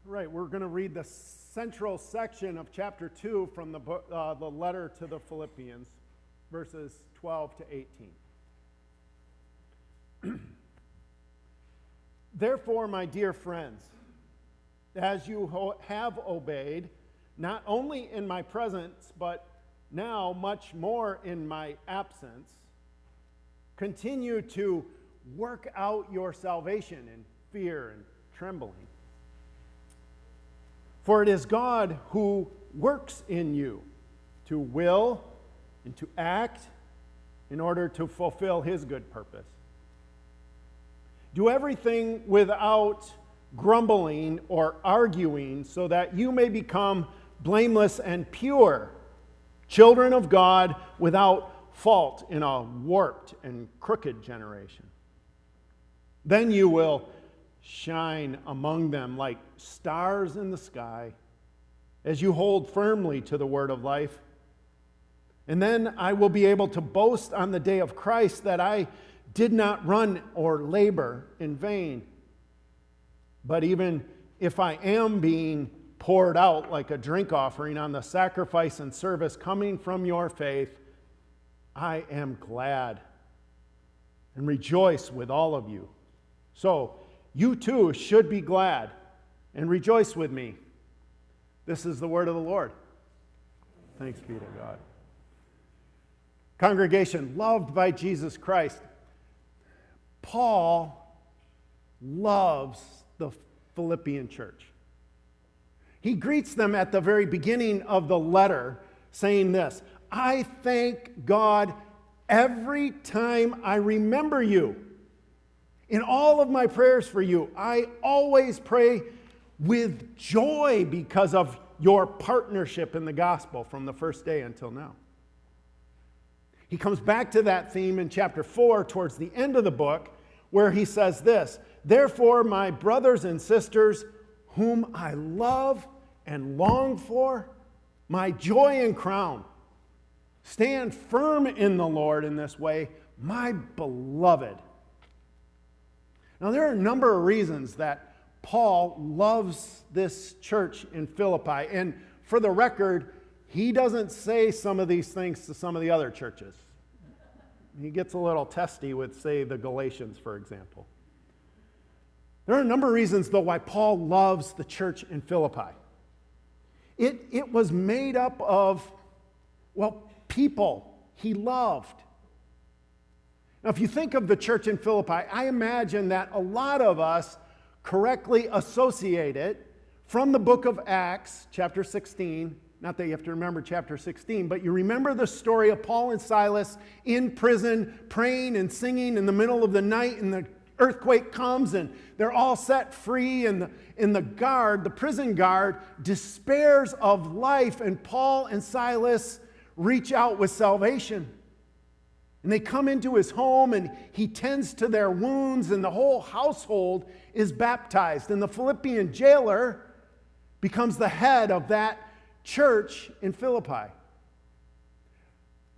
Right, we're going to read the central section of chapter 2 from the book, the letter to the Philippians, verses 12 to 18. Therefore, my dear friends, as you have obeyed, not only in my presence, but now much more in my absence, continue to work out your salvation in fear and trembling. For it is God who works in you to will and to act in order to fulfill his good purpose. Do everything without grumbling or arguing, so that you may become blameless and pure, children of God without fault in a warped and crooked generation. Then you will shine among them like stars in the sky as you hold firmly to the word of life. And then I will be able to boast on the day of Christ that I did not run or labor in vain. But even if I am being poured out like a drink offering on the sacrifice and service coming from your faith, I am glad and rejoice with all of you. So you too should be glad and rejoice with me. This is the word of the Lord. Thanks be to God. Congregation, loved by Jesus Christ, Paul loves the Philippian church. He greets them at the very beginning of the letter saying this: I thank God every time I remember you. In all of my prayers for you, I always pray with joy because of your partnership in the gospel from the first day until now. He comes back to that theme in chapter 4 towards the end of the book, where he says this: Therefore, my brothers and sisters, whom I love and long for, my joy and crown, stand firm in the Lord in this way, my beloved. Now, there are a number of reasons that Paul loves this church in Philippi. And for the record, he doesn't say some of these things to some of the other churches. He gets a little testy with, say, the Galatians, for example. There are a number of reasons, though, why Paul loves the church in Philippi. It was made up of, people he loved. Now, if you think of the church in Philippi, I imagine that a lot of us correctly associate it from the book of Acts, chapter 16. Not that you have to remember chapter 16, but you remember the story of Paul and Silas in prison, praying and singing in the middle of the night, and the earthquake comes, and they're all set free, and the prison guard, despairs of life, and Paul and Silas reach out with salvation. And they come into his home, and he tends to their wounds, and the whole household is baptized. And the Philippian jailer becomes the head of that church in Philippi.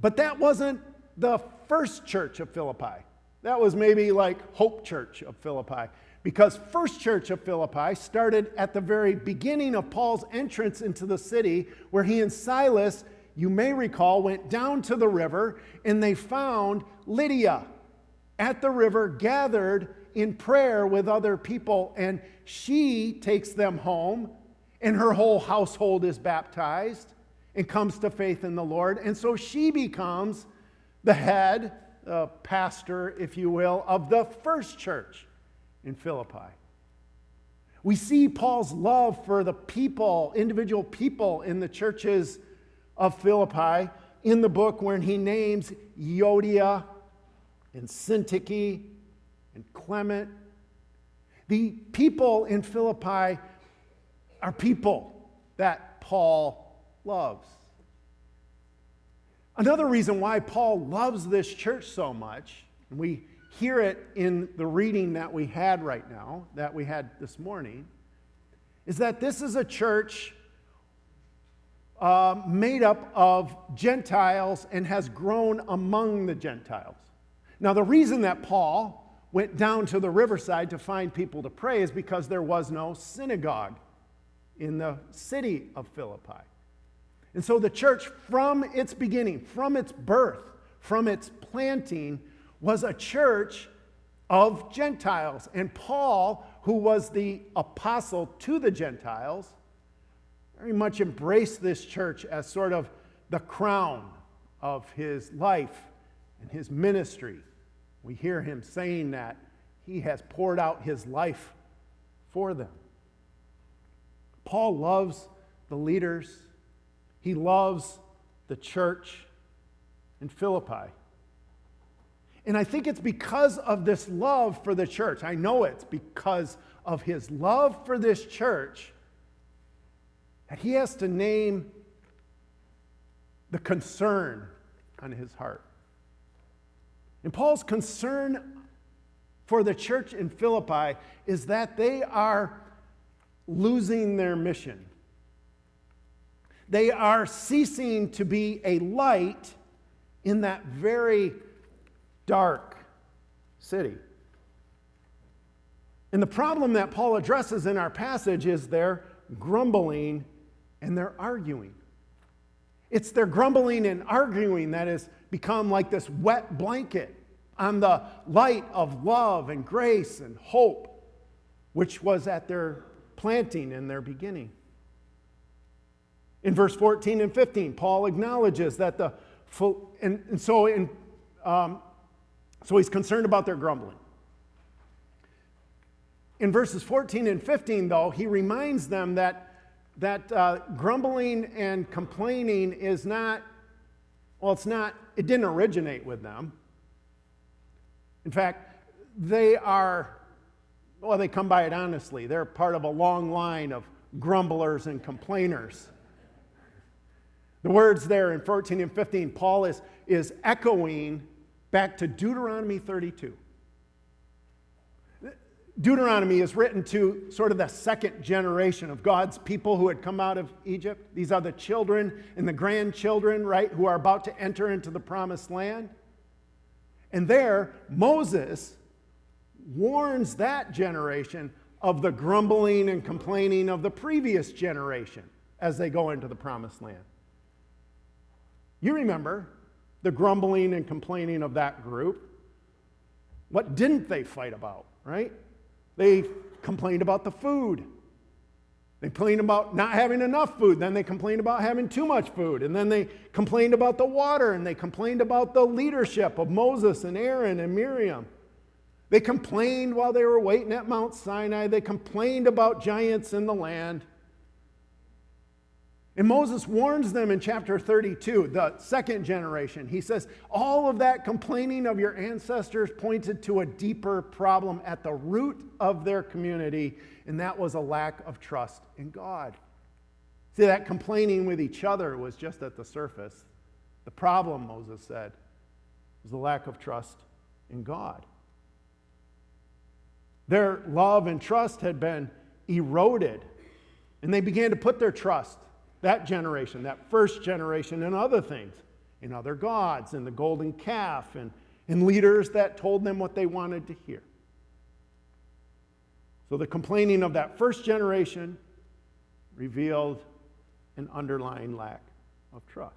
But that wasn't the first church of Philippi. That was maybe like Hope Church of Philippi. Because First Church of Philippi started at the very beginning of Paul's entrance into the city, where he and Silas, you may recall, went down to the river, and they found Lydia at the river gathered in prayer with other people, and she takes them home, and her whole household is baptized and comes to faith in the Lord. And so she becomes the head, pastor, if you will, of the first church in Philippi. We see Paul's love for the people, individual people in the churches of Philippi in the book when he names Euodia and Syntyche and Clement. The people in Philippi are people that Paul loves. Another reason why Paul loves this church so much, and we hear it in the reading that we had right now, that we had this morning, is that this is a church made up of Gentiles and has grown among the Gentiles. Now, the reason that Paul went down to the riverside to find people to pray is because there was no synagogue in the city of Philippi. And so the church, from its beginning, from its birth, from its planting, was a church of Gentiles. And Paul, who was the apostle to the Gentiles, very much embraced this church as sort of the crown of his life and his ministry. We hear him saying that he has poured out his life for them. Paul loves the leaders. He loves the church in Philippi. And I think it's because of this love for the church. I know it's because of his love for this church that he has to name the concern on his heart. And Paul's concern for the church in Philippi is that they are losing their mission. They are ceasing to be a light in that very dark city. And the problem that Paul addresses in our passage is their grumbling and their arguing. It's their grumbling and arguing that has become like this wet blanket on the light of love and grace and hope, which was at their planting in their beginning. In verse 14 and 15, Paul acknowledges that so he's concerned about their grumbling. In verses 14 and 15, though, he reminds them that grumbling and complaining is not, it didn't originate with them. In fact, they come by it honestly. They're part of a long line of grumblers and complainers. The words there in 14 and 15, Paul is echoing back to Deuteronomy 32. Deuteronomy is written to sort of the second generation of God's people who had come out of Egypt. These are the children and the grandchildren, right, who are about to enter into the promised land. And there, Moses warns that generation of the grumbling and complaining of the previous generation as they go into the promised land. You remember the grumbling and complaining of that group. What didn't they fight about, right? They complained about the food. They complained about not having enough food. Then they complained about having too much food. And then they complained about the water. And they complained about the leadership of Moses and Aaron and Miriam. They complained while they were waiting at Mount Sinai. They complained about giants in the land. And Moses warns them in chapter 32, the second generation. He says, all of that complaining of your ancestors pointed to a deeper problem at the root of their community, and that was a lack of trust in God. See, that complaining with each other was just at the surface. The problem, Moses said, was the lack of trust in God. Their love and trust had been eroded, and they began to put their trust, that generation, that first generation, in other things, in other gods, in the golden calf, and in leaders that told them what they wanted to hear. So the complaining of that first generation revealed an underlying lack of trust.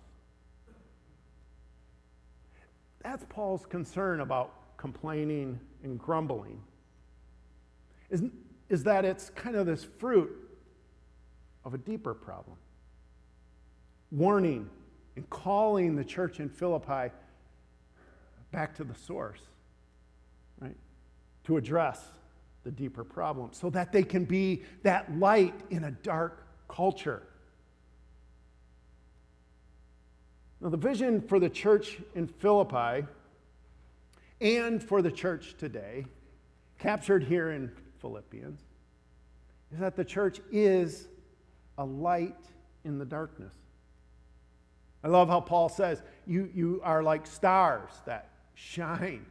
That's Paul's concern about complaining and grumbling, is that it's kind of this fruit of a deeper problem. Warning and calling the church in Philippi back to the source, right? To address the deeper problem so that they can be that light in a dark culture. Now, the vision for the church in Philippi and for the church today, captured here in Philippians, is that the church is a light in the darkness. I love how Paul says, you are like stars that shine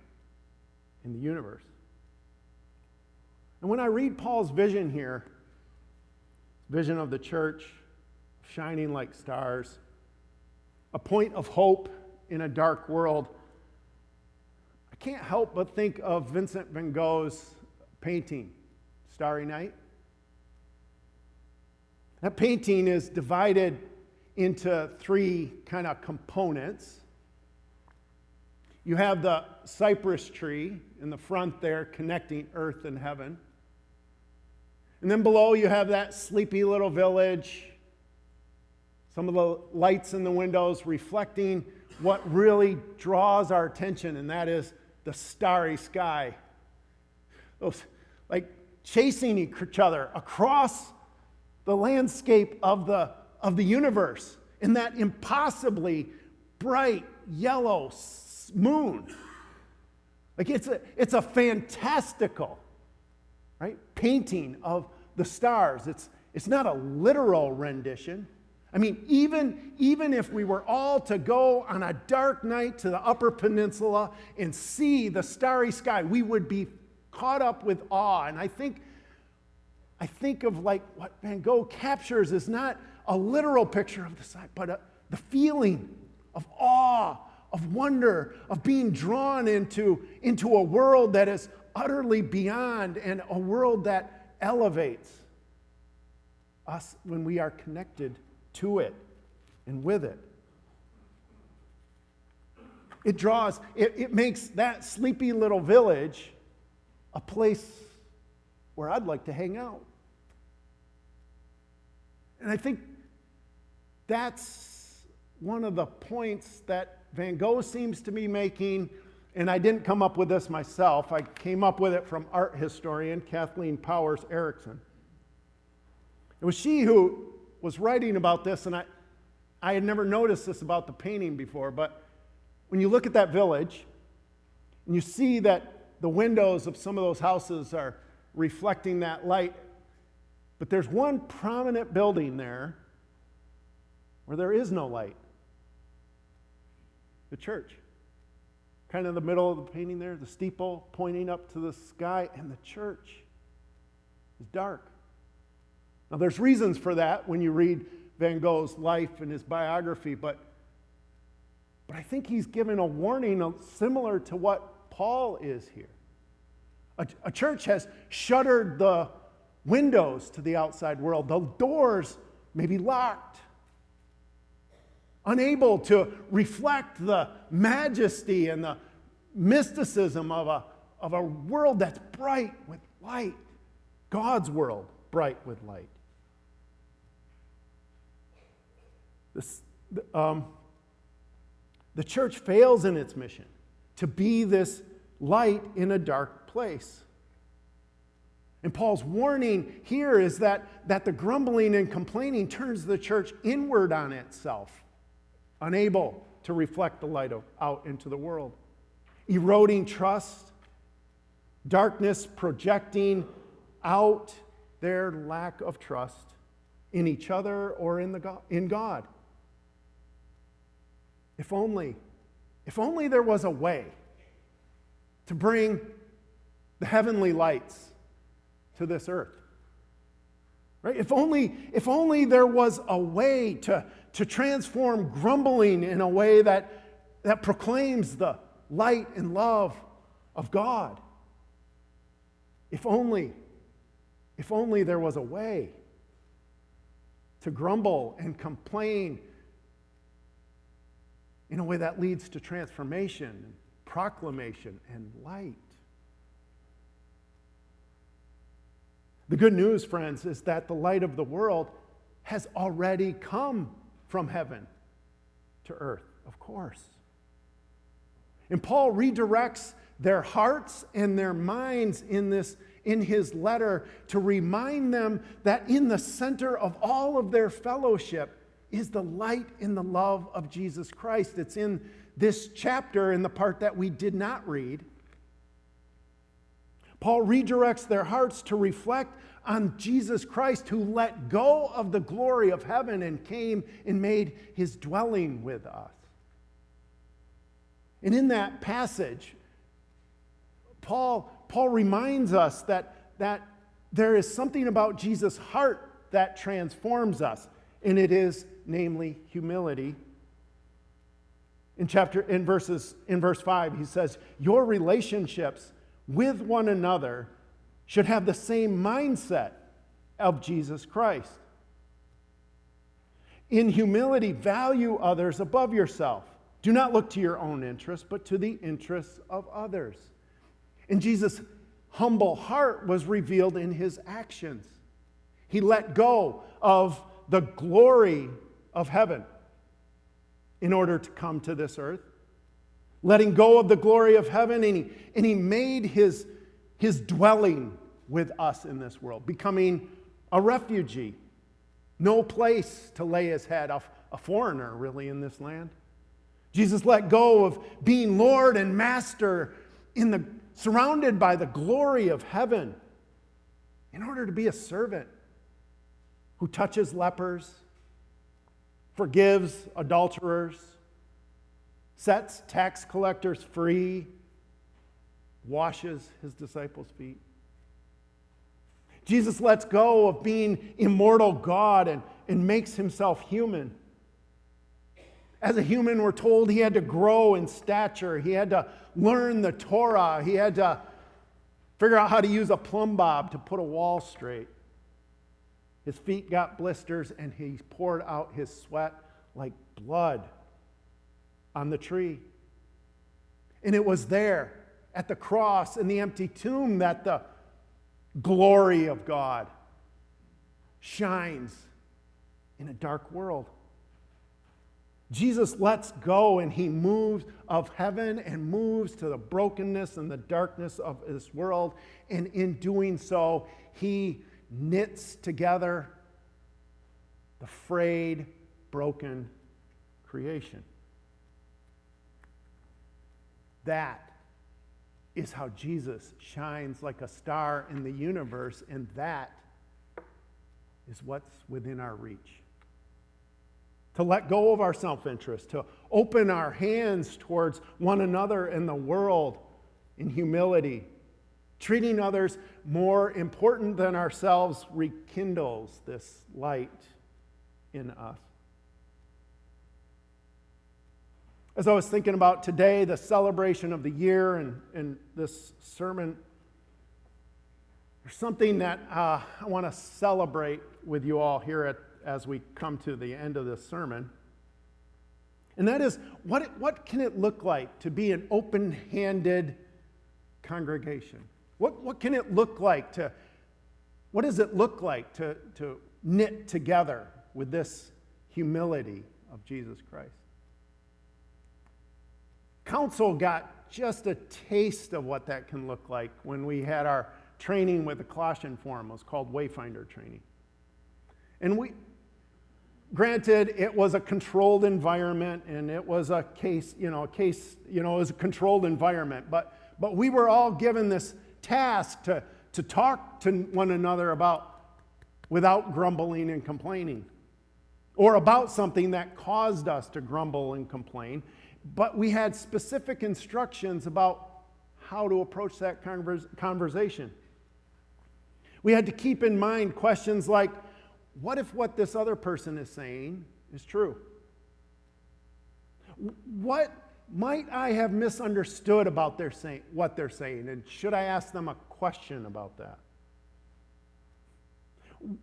in the universe. And when I read Paul's vision here, vision of the church shining like stars, a point of hope in a dark world, I can't help but think of Vincent van Gogh's painting, Starry Night. That painting is divided into three kind of components. You have the cypress tree in the front there connecting earth and heaven. And then below you have that sleepy little village. Some of the lights in the windows reflecting what really draws our attention, and that is the starry sky. Those, like, chasing each other across the landscape of the universe in that impossibly bright yellow moon. Like, it's a fantastical, right, painting of the stars. It's not a literal rendition. I mean, even if we were all to go on a dark night to the Upper Peninsula and see the starry sky, we would be caught up with awe. And I think of, like, what Van Gogh captures is not a literal picture of the sky, but the feeling of awe, of wonder, of being drawn into a world that is utterly beyond, and a world that elevates us when we are connected to it and with it. It makes that sleepy little village a place where I'd like to hang out. And I think that's one of the points that Van Gogh seems to be making, and I didn't come up with this myself. I came up with it from art historian Kathleen Powers Erickson. It was she who was writing about this, and I had never noticed this about the painting before, but when you look at that village, and you see that the windows of some of those houses are reflecting that light, but there's one prominent building there where there is no light. The church. Kind of in the middle of the painting there, the steeple pointing up to the sky, and the church is dark. Now, there's reasons for that when you read Van Gogh's life and his biography, but I think he's given a warning similar to what Paul is here. A church has shuttered the windows to the outside world. The doors may be locked, unable to reflect the majesty and the mysticism of a world that's bright with light. God's world, bright with light. The church fails in its mission to be this light in a dark place. And Paul's warning here is that the grumbling and complaining turns the church inward on itself, unable to reflect the light out into the world. Eroding trust, darkness projecting out their lack of trust in each other or in God. If only there was a way to bring the heavenly lights to this earth. Right? If only there was a way to transform grumbling in a way that proclaims the light and love of God. If only there was a way to grumble and complain in a way that leads to transformation, proclamation, and light. The good news, friends, is that the light of the world has already come from heaven to earth, of course. And Paul redirects their hearts and their minds in his letter to remind them that in the center of all of their fellowship is the light and the love of Jesus Christ. It's in this chapter, in the part that we did not read. Paul redirects their hearts to reflect on Jesus Christ, who let go of the glory of heaven and came and made his dwelling with us. And in that passage, Paul reminds us that there is something about Jesus' heart that transforms us, and it is namely humility. In verse 5, he says, "Your relationships with one another should have the same mindset of Jesus Christ." In humility, value others above yourself. Do not look to your own interests, but to the interests of others. And Jesus' humble heart was revealed in his actions. He let go of the glory of heaven in order to come to this earth. Letting go of the glory of heaven, and he made his dwelling with us in this world, becoming a refugee. No place to lay his head, a foreigner really in this land. Jesus let go of being Lord and Master surrounded by the glory of heaven in order to be a servant who touches lepers, forgives adulterers, sets tax collectors free, washes his disciples' feet. Jesus lets go of being immortal God and makes himself human. As a human, we're told he had to grow in stature. He had to learn the Torah. He had to figure out how to use a plumb bob to put a wall straight. His feet got blisters, and he poured out his sweat like blood on the tree. And it was there at the cross in the empty tomb that the glory of God shines in a dark world. Jesus lets go, and he moves of heaven and moves to the brokenness and the darkness of this world. And in doing so, he knits together the frayed, broken creation. That is how Jesus shines like a star in the universe, and that is what's within our reach. To let go of our self-interest, to open our hands towards one another and the world in humility. Treating others more important than ourselves rekindles this light in us. As I was thinking about today, the celebration of the year and this sermon, there's something that I want to celebrate with you all here as we come to the end of this sermon. And that is, what can it look like to be an open-handed congregation? What can it look like what does it look like to knit together with this humility of Jesus Christ? Council got just a taste of what that can look like when we had our training with the Colossian Forum. It was called Wayfinder training. And granted, it was a controlled environment, and it was it was a controlled environment, but we were all given this task to talk to one another without grumbling and complaining, or about something that caused us to grumble and complain. But we had specific instructions about how to approach that conversation. We had to keep in mind questions like, what if what this other person is saying is true? What might I have misunderstood about what they're saying? And should I ask them a question about that?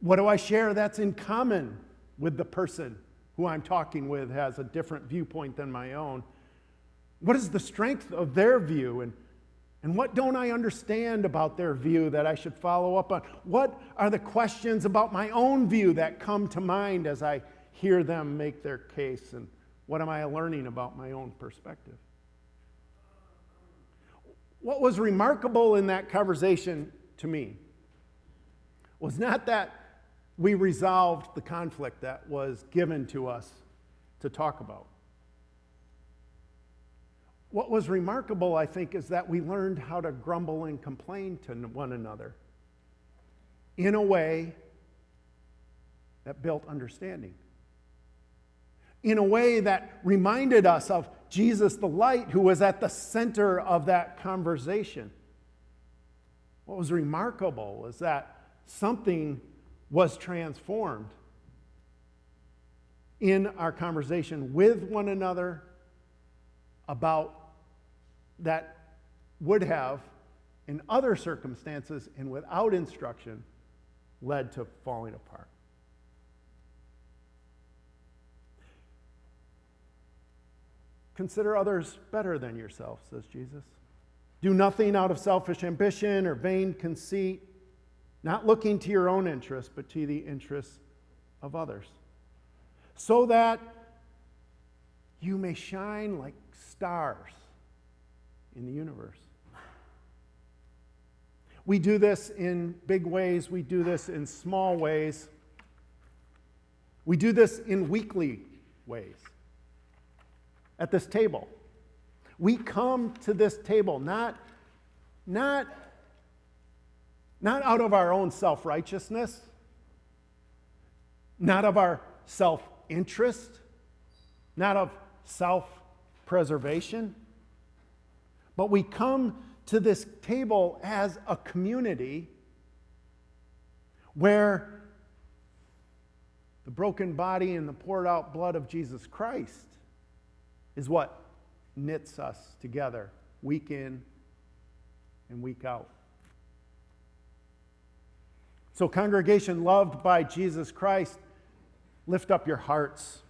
What do I share that's in common with the person who I'm talking with has a different viewpoint than my own? What is the strength of their view? And what don't I understand about their view that I should follow up on? What are the questions about my own view that come to mind as I hear them make their case? And what am I learning about my own perspective? What was remarkable in that conversation to me was not that we resolved the conflict that was given to us to talk about. What was remarkable, I think, is that we learned how to grumble and complain to one another in a way that built understanding, in a way that reminded us of Jesus the light, who was at the center of that conversation. What was remarkable is that something was transformed in our conversation with one another about that would have, in other circumstances and without instruction, led to falling apart. consider others better than yourself, says Jesus. Do nothing out of selfish ambition or vain conceit, not looking to your own interests, but to the interests of others, so that you may shine like stars in the universe. We do this in big ways. We do this in small ways. We do this in weekly ways. At this table, we come to this table not out of our own self-righteousness, not of our self-interest, not of self-preservation, but we come to this table as a community where the broken body and the poured out blood of Jesus Christ is what knits us together week in and week out. So, congregation loved by Jesus Christ, lift up your hearts.